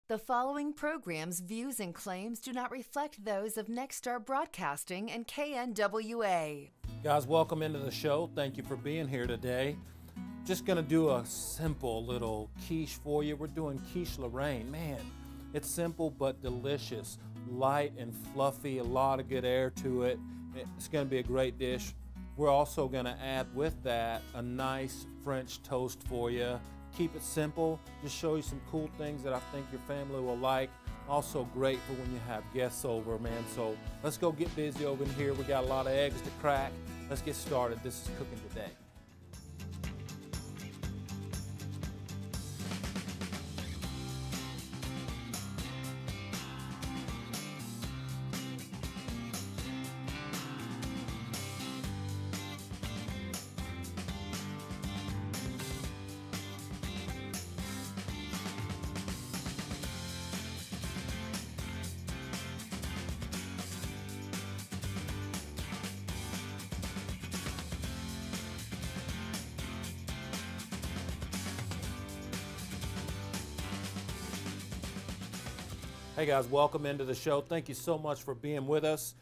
The following program's views and claims do not reflect those of Nexstar Broadcasting and KNWA. Guys, welcome into the show. Thank you for being here today. Just gonna do a simple little quiche for you. We're doing Quiche Lorraine. Man, it's simple but delicious. Light and fluffy, a lot of good air to it. It's gonna be a great dish. We're also gonna add with that a nice French toast for you. Keep it simple, just show you some cool things that I think your family will like. Also great for when you have guests over, man. So let's go get busy over in here. We got a lot of eggs to crack. Let's get started. This is cooking today. Hey guys, welcome into the show. Thank you so much for being with us.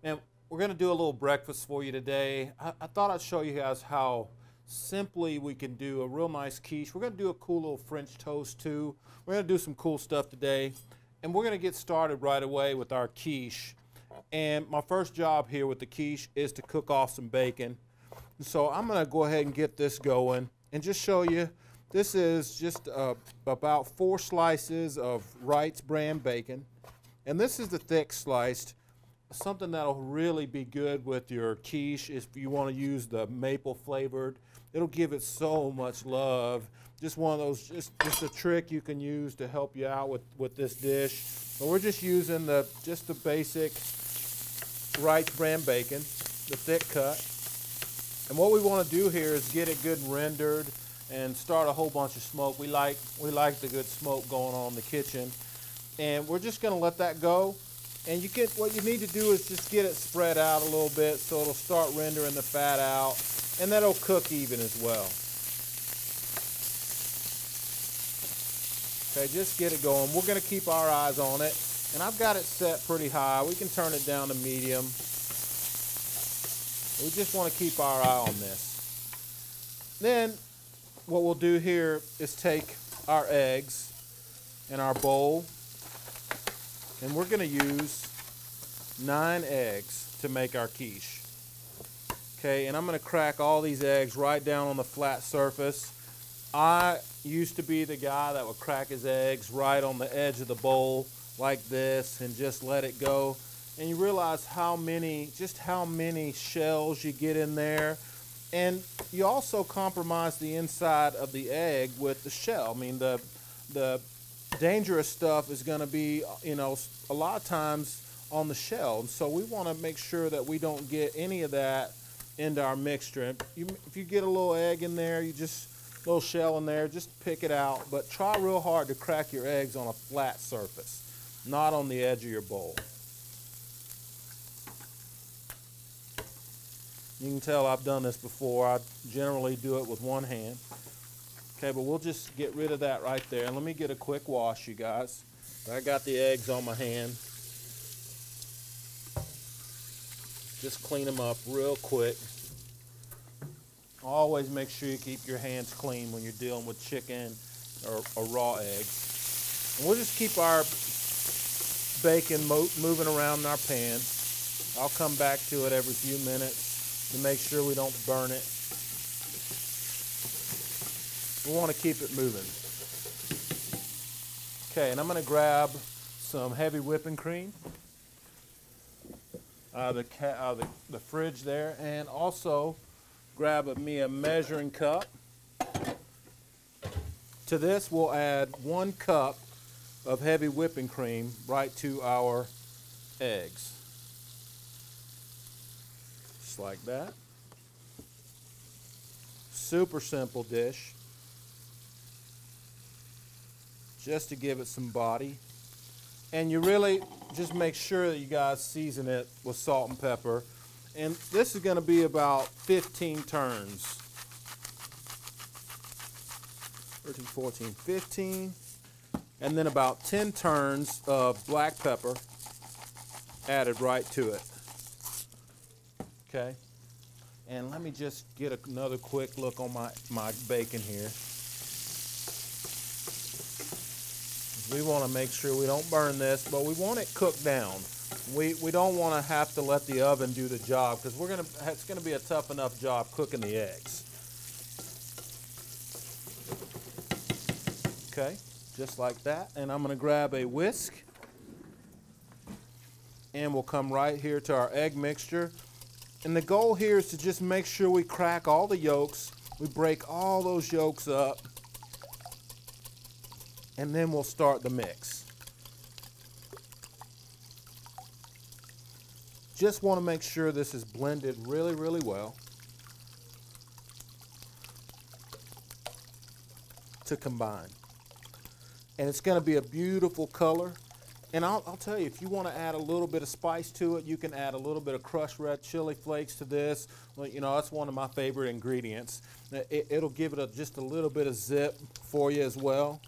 And we're going to do a little breakfast for you today. I thought I'd show you guys how simply we can do a real nice quiche. We're going to do a cool little French toast too. We're going to do some cool stuff today. And we're going to get started right away with our quiche. And my first job here with the quiche is to cook off some bacon. So I'm going to go ahead and get this going and just show you. This is just about 4 slices of Wright's brand bacon. And this is the thick sliced. Something that'll really be good with your quiche if you want to use the maple flavored. It'll give it so much love. Just one of those, just a trick you can use to help you out with this dish. But we're just using just the basic Wright's brand bacon, the thick cut. And what we want to do here is get it good and rendered and start a whole bunch of smoke. We like the good smoke going on in the kitchen. And we're just gonna let that go. And what you need to do is just get it spread out a little bit so it'll start rendering the fat out, and that'll cook even as well. Okay, just get it going. We're gonna keep our eyes on it. And I've got it set pretty high. We can turn it down to medium. We just wanna keep our eye on this. Then, what we'll do here is take our eggs in our bowl, and we're going to use 9 eggs to make our quiche. Okay, and I'm going to crack all these eggs right down on the flat surface. I used to be the guy that would crack his eggs right on the edge of the bowl like this and just let it go. And you realize just how many shells you get in there. And you also compromise the inside of the egg with the shell. I mean, the dangerous stuff is going to be, a lot of times on the shell. And so we want to make sure that we don't get any of that into our mixture. And if you get a little egg in there, a little shell in there, just pick it out. But try real hard to crack your eggs on a flat surface, not on the edge of your bowl. You can tell I've done this before. I generally do it with one hand. Okay, but we'll just get rid of that right there. And let me get a quick wash, you guys. I got the eggs on my hand. Just clean them up real quick. Always make sure you keep your hands clean when you're dealing with chicken or raw eggs. And we'll just keep our bacon moving around in our pan. I'll come back to it every few minutes to make sure we don't burn it. We want to keep it moving. Okay, and I'm going to grab some heavy whipping cream out of the fridge there, and also grab me a measuring cup. To this, we'll add 1 cup of heavy whipping cream right to our eggs. Like that. Super simple dish. Just to give it some body. And you really just make sure that you guys season it with salt and pepper. And this is going to be about 15 turns. 13, 14, 15. and then about 10 turns of black pepper added right to it. Okay, and let me just get another quick look on my bacon here. We want to make sure we don't burn this, but we want it cooked down. We don't want to have to let the oven do the job, because it's gonna be a tough enough job cooking the eggs. Okay, just like that. And I'm gonna grab a whisk, and we'll come right here to our egg mixture. And the goal here is to just make sure we crack all the yolks. We break all those yolks up, and then we'll start the mix. Just want to make sure this is blended really, really well to combine. And it's going to be a beautiful color. And I'll tell you, if you want to add a little bit of spice to it, you can add a little bit of crushed red chili flakes to this. Well, you know, that's one of my favorite ingredients. It'll give it just a little bit of zip for you as well.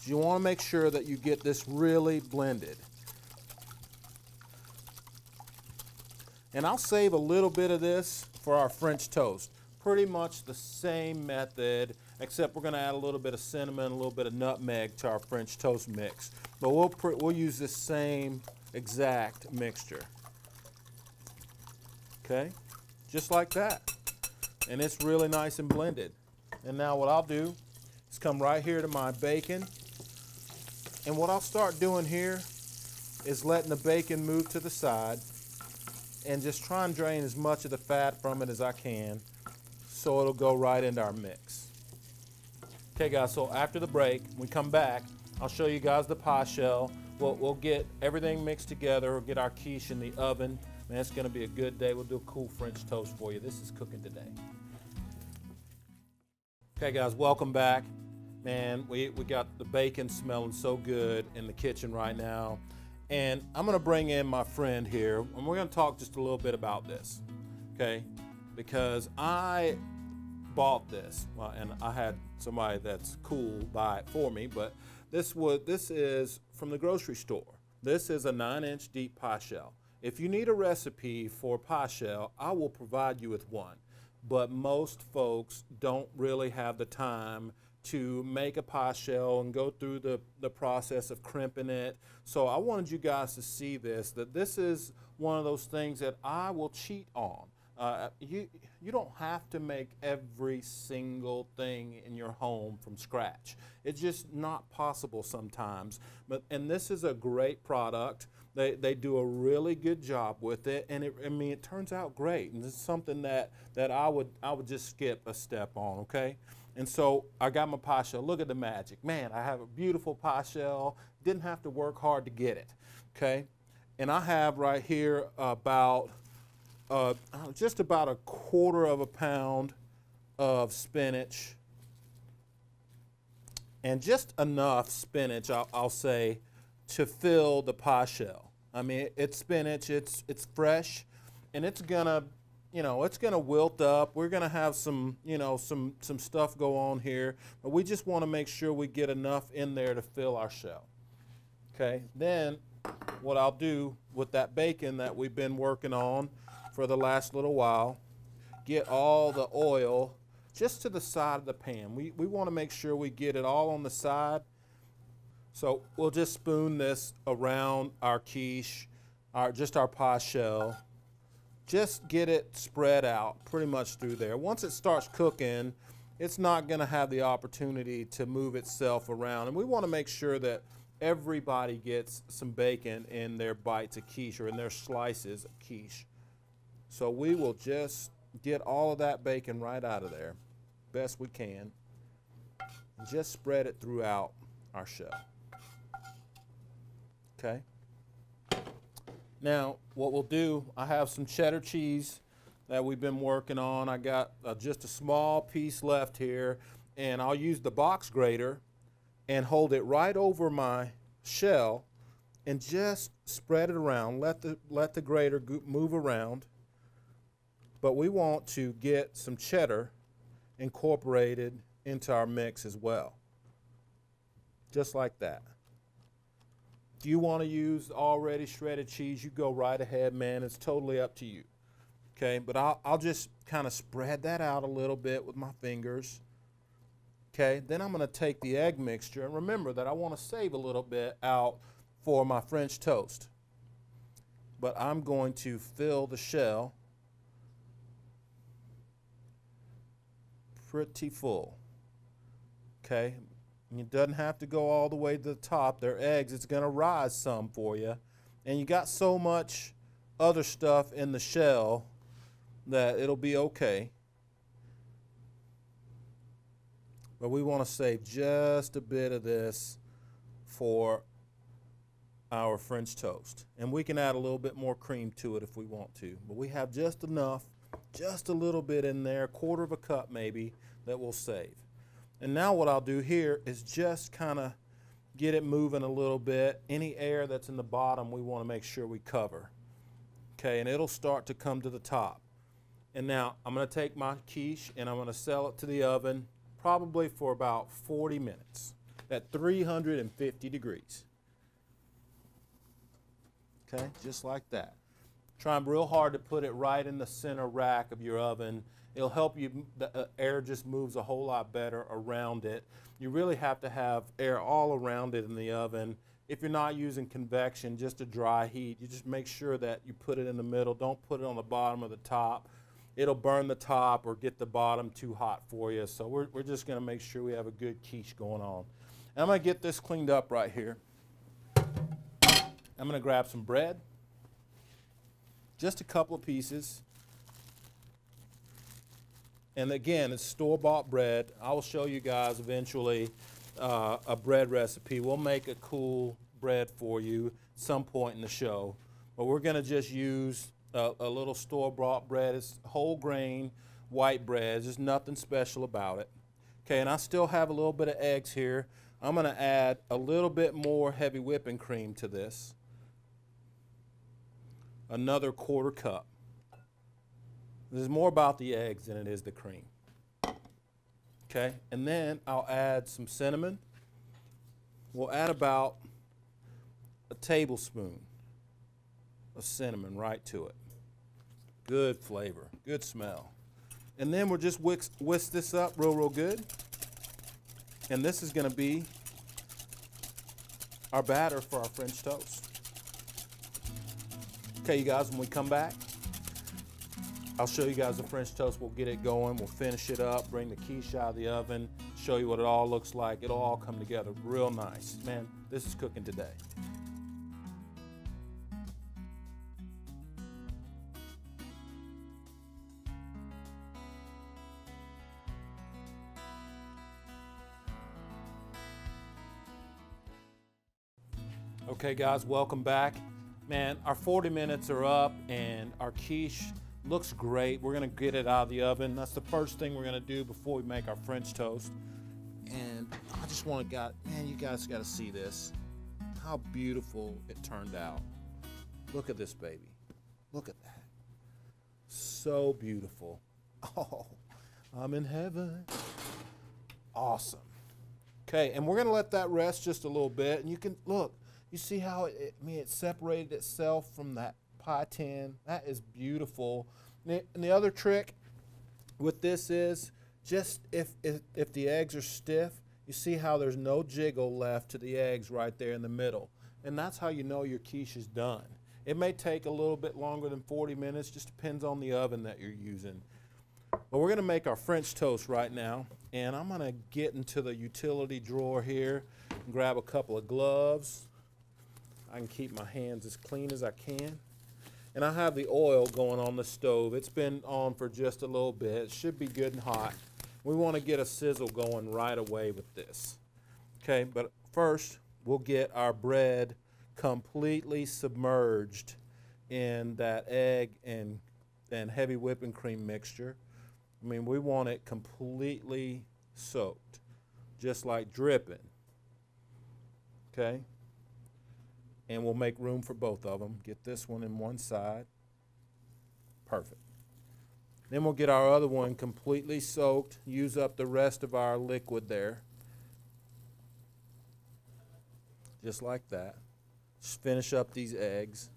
So you want to make sure that you get this really blended. And I'll save a little bit of this for our French toast. Pretty much the same method, except we're going to add a little bit of cinnamon, a little bit of nutmeg to our French toast mix. But we'll use this same exact mixture. Okay, just like that. And it's really nice and blended. And now what I'll do is come right here to my bacon. And what I'll start doing here is letting the bacon move to the side, and just try and drain as much of the fat from it as I can, so it'll go right into our mix. Okay guys, so after the break, when we come back, I'll show you guys the pie shell. We'll get everything mixed together. We'll get our quiche in the oven. Man, it's gonna be a good day. We'll do a cool French toast for you. This is cooking today. Okay guys, welcome back. Man, we got the bacon smelling so good in the kitchen right now. And I'm gonna bring in my friend here, and we're gonna talk just a little bit about this, okay? Because I bought this, well, and I had somebody that's cool buy it for me, but this is from the grocery store. This is a 9-inch deep pie shell. If you need a recipe for pie shell, I will provide you with one. But most folks don't really have the time to make a pie shell and go through the process of crimping it. So I wanted you guys to see this, that this is one of those things that I will cheat on. You don't have to make every single thing in your home from scratch. It's just not possible sometimes. And this is a great product. They do a really good job with it, and it turns out great. And this is something that I would just skip a step on, okay? And so I got my pie shell. Look at the magic. Man, I have a beautiful pie shell. Didn't have to work hard to get it, okay? And I have right here about just about a 1/4 pound of spinach, and just enough spinach, I'll say, to fill the pie shell. I mean, it's spinach, it's fresh, and it's gonna wilt up. We're gonna have some stuff go on here, but we just want to make sure we get enough in there to fill our shell. Okay, then what I'll do with that bacon that we've been working on for the last little while, get all the oil just to the side of the pan. We want to make sure we get it all on the side. So we'll just spoon this around our quiche, our pie shell. Just get it spread out pretty much through there. Once it starts cooking, it's not going to have the opportunity to move itself around. And we want to make sure that everybody gets some bacon in their bites of quiche, or in their slices of quiche. So we will just get all of that bacon right out of there, best we can, and just spread it throughout our shell. Okay. Now, what we'll do, I have some cheddar cheese that we've been working on. I got just a small piece left here, and I'll use the box grater and hold it right over my shell and just spread it around. Let the grater move around. But we want to get some cheddar incorporated into our mix as well. just like that. If you want to use already shredded cheese, you go right ahead, man. It's totally up to you. Okay, but I'll just kind of spread that out a little bit with my fingers. Okay, then I'm going to take the egg mixture, and remember that I want to save a little bit out for my French toast. But I'm going to fill the shell pretty full. Okay, and it doesn't have to go all the way to the top. They're eggs. It's going to rise some for you. And you got so much other stuff in the shell that it'll be okay. But we want to save just a bit of this for our French toast. And we can add a little bit more cream to it if we want to. But we have just enough, just a little bit in there, 1/4 cup maybe, that we'll save. And now what I'll do here is just kind of get it moving a little bit. Any air that's in the bottom we want to make sure we cover. Okay, and it'll start to come to the top. And now I'm going to take my quiche and I'm going to sell it to the oven probably for about 40 minutes at 350 degrees. Okay, just like that. Trying real hard to put it right in the center rack of your oven. It'll help you, the air just moves a whole lot better around it. You really have to have air all around it in the oven. If you're not using convection, just a dry heat, you just make sure that you put it in the middle. Don't put it on the bottom or the top. It'll burn the top or get the bottom too hot for you. So we're just going to make sure we have a good quiche going on. And I'm going to get this cleaned up right here. I'm going to grab some bread, just a couple of pieces. And again, it's store-bought bread. I will show you guys eventually a bread recipe. We'll make a cool bread for you at some point in the show. But we're going to just use a little store-bought bread. It's whole grain, white bread. There's nothing special about it. Okay, and I still have a little bit of eggs here. I'm going to add a little bit more heavy whipping cream to this. Another 1/4 cup. There's more about the eggs than it is the cream. Okay, and then I'll add some cinnamon. We'll add about a tablespoon of cinnamon right to it. Good flavor, good smell. And then we'll just whisk this up real good. And this is going to be our batter for our French toast. Okay, you guys, when we come back, I'll show you guys the French toast. We'll get it going. We'll finish it up, bring the quiche out of the oven, show you what it all looks like. It'll all come together real nice. Man, this is cooking today. Okay guys, welcome back. Man, our 40 minutes are up and our quiche looks great. We're gonna get it out of the oven. That's the first thing we're gonna do before we make our French toast. And I just want to, man, you guys gotta see this. How beautiful it turned out. Look at this baby. Look at that. So beautiful. Oh, I'm in heaven. Awesome. Okay, and we're gonna let that rest just a little bit, and you can look. You see how it separated itself from that pie tin? That is beautiful. And the other trick with this is just if the eggs are stiff, you see how there's no jiggle left to the eggs right there in the middle. And that's how you know your quiche is done. It may take a little bit longer than 40 minutes, just depends on the oven that you're using. But we're gonna make our French toast right now. And I'm gonna get into the utility drawer here and grab a couple of gloves. I can keep my hands as clean as I can. And I have the oil going on the stove. It's been on for just a little bit. It should be good and hot. We want to get a sizzle going right away with this. Okay, but first we'll get our bread completely submerged in that egg and heavy whipping cream mixture. I mean, we want it completely soaked, just like dripping. Okay? And we'll make room for both of them. Get this one in one side. Perfect. Then we'll get our other one completely soaked, use up the rest of our liquid there. just like that. Just finish up these eggs.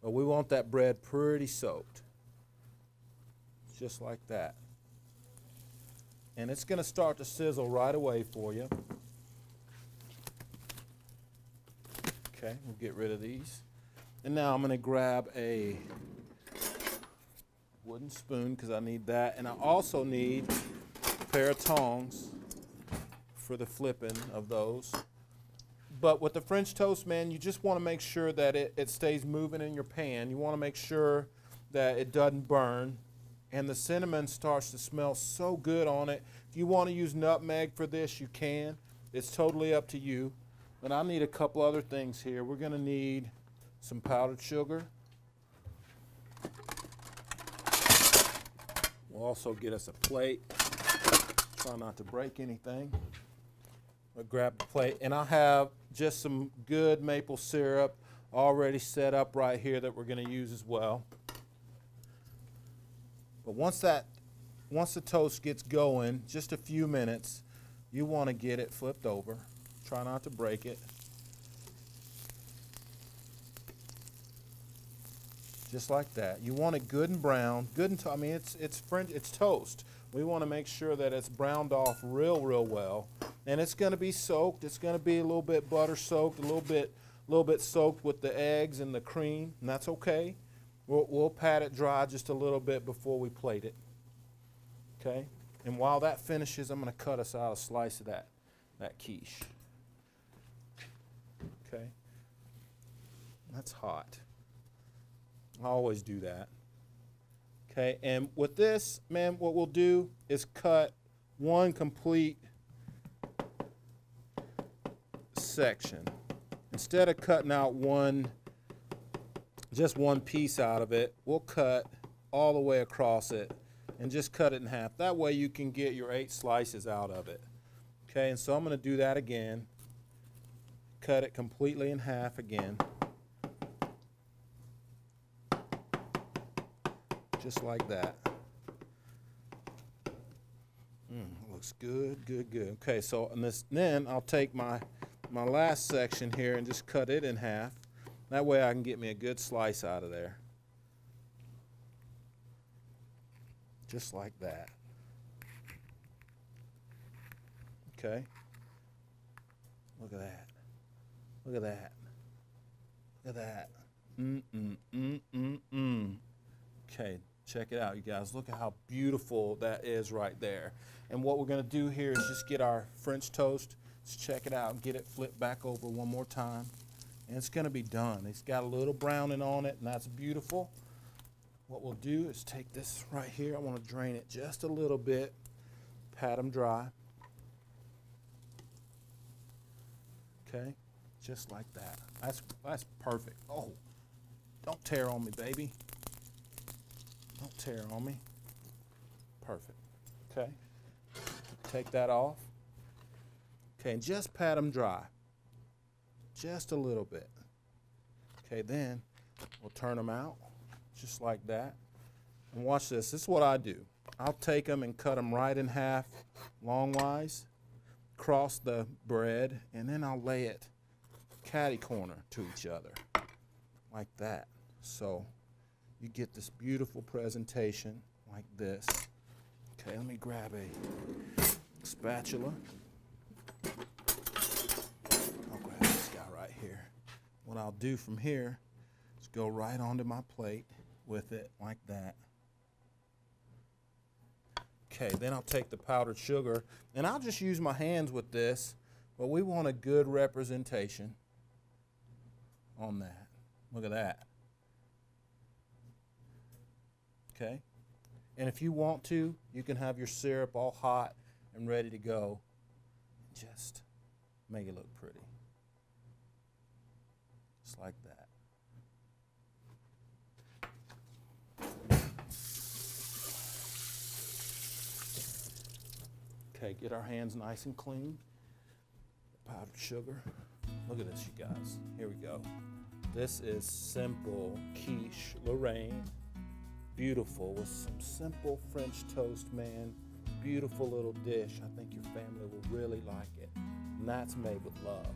But we want that bread pretty soaked, just like that. And it's going to start to sizzle right away for you. Okay, we'll get rid of these. And now I'm going to grab a wooden spoon because I need that. And I also need a pair of tongs for the flipping of those. But with the French toast, man, you just want to make sure that it stays moving in your pan. You want to make sure that it doesn't burn. And the cinnamon starts to smell so good on it. If you want to use nutmeg for this, you can. It's totally up to you. But I need a couple other things here. We're going to need some powdered sugar. We'll also get us a plate. Try not to break anything. We'll grab the plate. And I have just some good maple syrup already set up right here that we're going to use as well. But once the toast gets going, just a few minutes, you want to get it flipped over. Try not to break it. Just like that. You want it good and brown. Good and I mean it's French, it's toast. We want to make sure that it's browned off real well. And it's going to be soaked. It's going to be a little bit butter soaked, a little bit soaked with the eggs and the cream, and that's okay. We'll pat it dry just a little bit before we plate it. Okay? And while that finishes, I'm going to cut us out a slice of that quiche. Okay? That's hot. I always do that. Okay? And with this, man, what we'll do is cut one complete section. Instead of cutting out just one piece out of it, we'll cut all the way across it and just cut it in half. That way you can get your 8 slices out of it. Okay, and so I'm going to do that again. Cut it completely in half again. Just like that. Looks good. Okay, so then I'll take my last section here and just cut it in half. That way I can get me a good slice out of there. Just like that. Okay. Look at that. Look at that. Look at that. Okay, check it out, you guys. Look at how beautiful that is right there. And what we're going to do here is just get our French toast. Let's check it out and get it flipped back over one more time. And it's going to be done. It's got a little browning on it, and that's beautiful. What we'll do is take this right here. I want to drain it just a little bit, pat them dry. Okay, just like that. That's perfect. Oh, don't tear on me, baby. Don't tear on me. Perfect. Okay, take that off. Okay, and just pat them dry. Just a little bit. Okay, then we'll turn them out just like that. And watch this. This is what I do. I'll take them and cut them right in half longwise, cross the bread, and then I'll lay it catty corner to each other like that. So you get this beautiful presentation like this. Okay, let me grab a spatula. What I'll do from here is go right onto my plate with it like that. Okay, then I'll take the powdered sugar, and I'll just use my hands with this, but we want a good representation on that. Look at that. Okay, and if you want to, you can have your syrup all hot and ready to go. Just make it look pretty. Just like that. Okay, get our hands nice and clean. Powdered sugar. Look at this, you guys. Here we go. This is simple quiche Lorraine. Beautiful with some simple French toast, man. Beautiful little dish. I think your family will really like it. And that's made with love.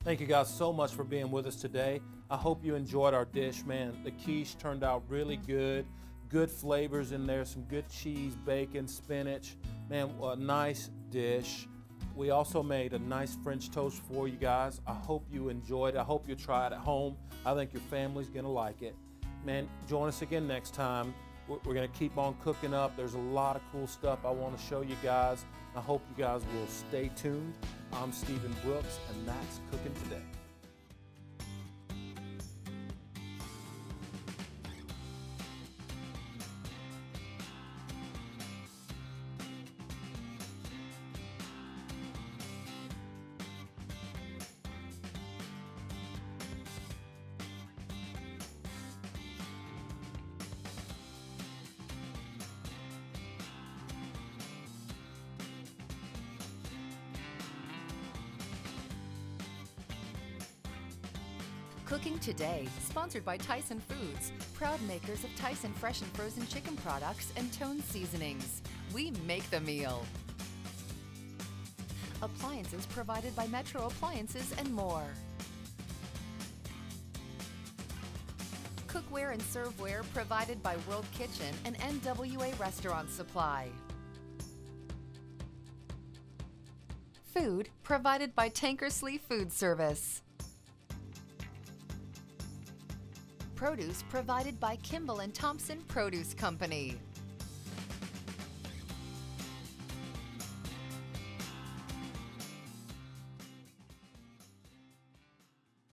Thank you guys so much for being with us today. I hope you enjoyed our dish, man. The quiche turned out really good. Good flavors in there, some good cheese, bacon, spinach. Man, a nice dish. We also made a nice French toast for you guys. I hope you enjoyed it. I hope you try it at home. I think your family's gonna like it. Man, join us again next time. We're gonna keep on cooking up. There's a lot of cool stuff I wanna show you guys. I hope you guys will stay tuned. I'm Stephen Brooks, and that's Cooking Today. Cooking Today, sponsored by Tyson Foods, proud makers of Tyson fresh and frozen chicken products and Tone seasonings. We make the meal. Appliances provided by Metro Appliances and more. Cookware and serveware provided by World Kitchen and NWA Restaurant Supply. Food provided by Tankersley Food Service. Produce provided by Kimball and Thompson Produce Company.